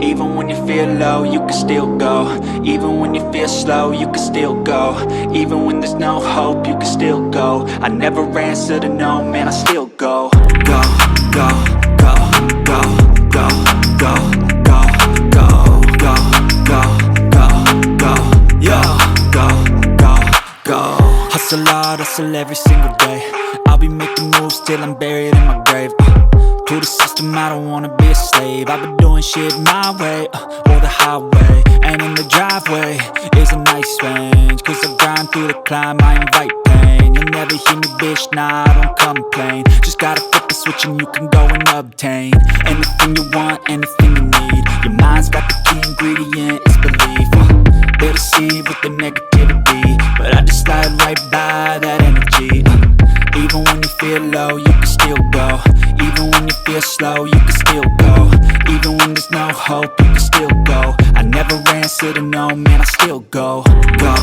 Even when you feel low, you can still go. Even when you feel slow, you can still go. Even when there's no hope, you can still go. I never answer to no, man, I still go. Go, go, go, go, go, go, go, go, go, go, go, go, yo, go, go, go. Hustle hard, hustle every single day. I'll be making moves till I'm buried in my grave. To the system, I don't wanna be a slave. I've been doing shit my way, or the highway. And in the driveway is a nice range, cause I grind through the climb, I invite pain. You'll never hear me, bitch, nah, I don't complain. Just gotta flip the switch and you can go and obtain anything you want, anything you need. Your mind's got the key ingredient, it's belief. They deceive with the negativity, but I just slide right by that energy. Even when you feel low, you can still go. Even when you feel slow, you can still go. Even when there's no hope, you can still go. I never answer to no, man, I still go. Go,